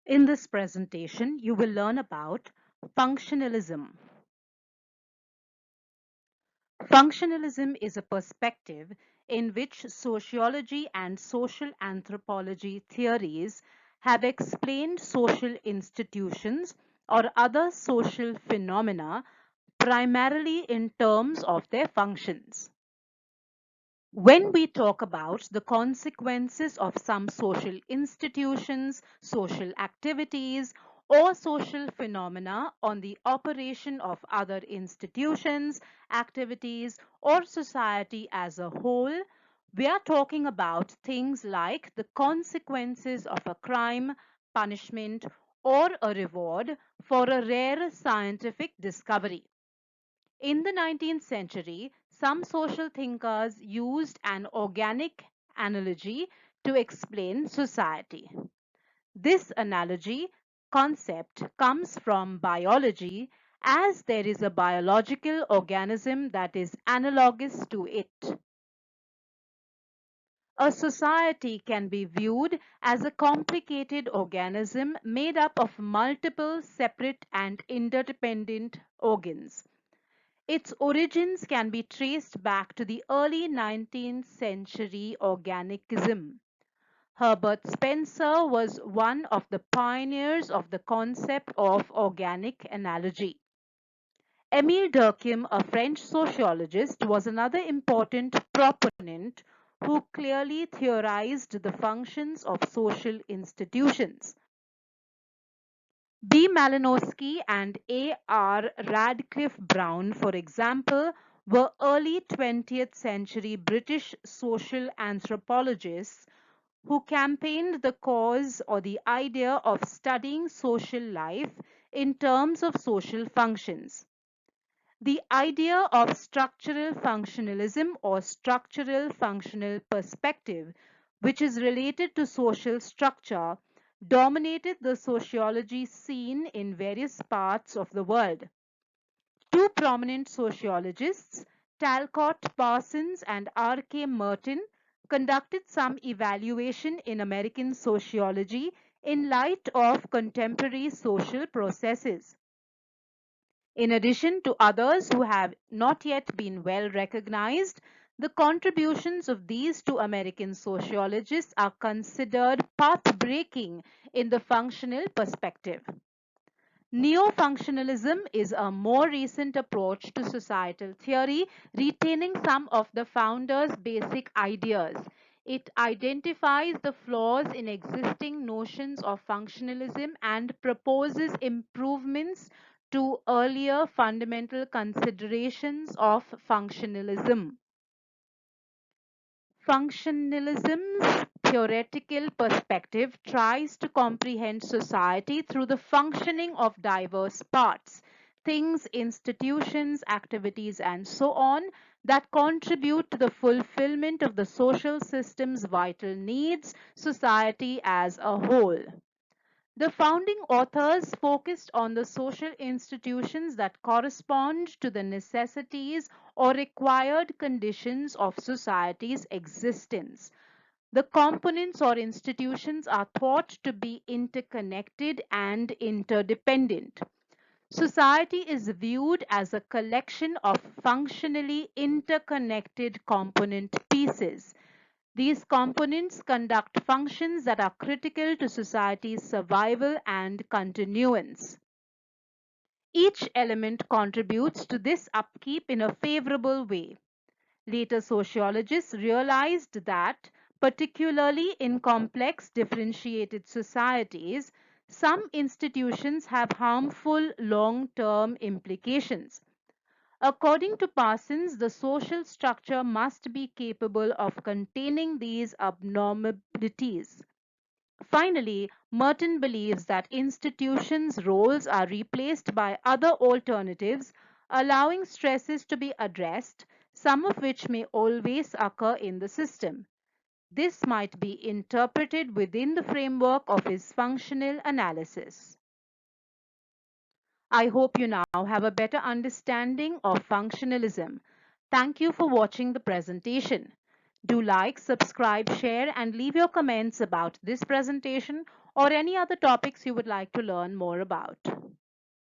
In this presentation, you will learn about functionalism. Functionalism is a perspective in which sociology and social anthropology theories have explained social institutions or other social phenomena primarily in terms of their functions. When we talk about the consequences of some social institutions, social activities, or social phenomena on the operation of other institutions, activities, or society as a whole, we are talking about things like the consequences of a crime, punishment, or a reward for a rare scientific discovery. In the 19th century, some social thinkers used an organic analogy to explain society. This analogy concept comes from biology, as there is a biological organism that is analogous to it. A society can be viewed as a complicated organism made up of multiple separate and interdependent organs. Its origins can be traced back to the early 19th century organicism. Herbert Spencer was one of the pioneers of the concept of organic analogy. Émile Durkheim, a French sociologist, was another important proponent who clearly theorized the functions of social institutions. B. Malinowski and A. R. Radcliffe Brown, for example, were early 20th century British social anthropologists who campaigned the cause or the idea of studying social life in terms of social functions. The idea of structural functionalism or structural functional perspective, which is related to social structure, dominated the sociology scene in various parts of the world. Two prominent sociologists, Talcott Parsons and R. K. Merton, conducted some evaluation in American sociology in light of contemporary social processes. In addition to others who have not yet been well recognized, the contributions of these two American sociologists are considered path-breaking in the functional perspective. Neo-functionalism is a more recent approach to societal theory, retaining some of the founders' basic ideas. It identifies the flaws in existing notions of functionalism and proposes improvements to earlier fundamental considerations of functionalism. Functionalism's theoretical perspective tries to comprehend society through the functioning of diverse parts, things, institutions, activities, and so on, that contribute to the fulfillment of the social system's vital needs, society as a whole. The founding authors focused on the social institutions that correspond to the necessities or required conditions of society's existence. The components or institutions are thought to be interconnected and interdependent. Society is viewed as a collection of functionally interconnected component pieces. These components conduct functions that are critical to society's survival and continuance. Each element contributes to this upkeep in a favorable way. Later sociologists realized that, particularly in complex differentiated societies, some institutions have harmful long-term implications. According to Parsons, the social structure must be capable of containing these abnormalities. Finally, Merton believes that institutions' roles are replaced by other alternatives, allowing stresses to be addressed, some of which may always occur in the system. This might be interpreted within the framework of his functional analysis. I hope you now have a better understanding of functionalism. Thank you for watching the presentation. Do like, subscribe, share, and leave your comments about this presentation or any other topics you would like to learn more about.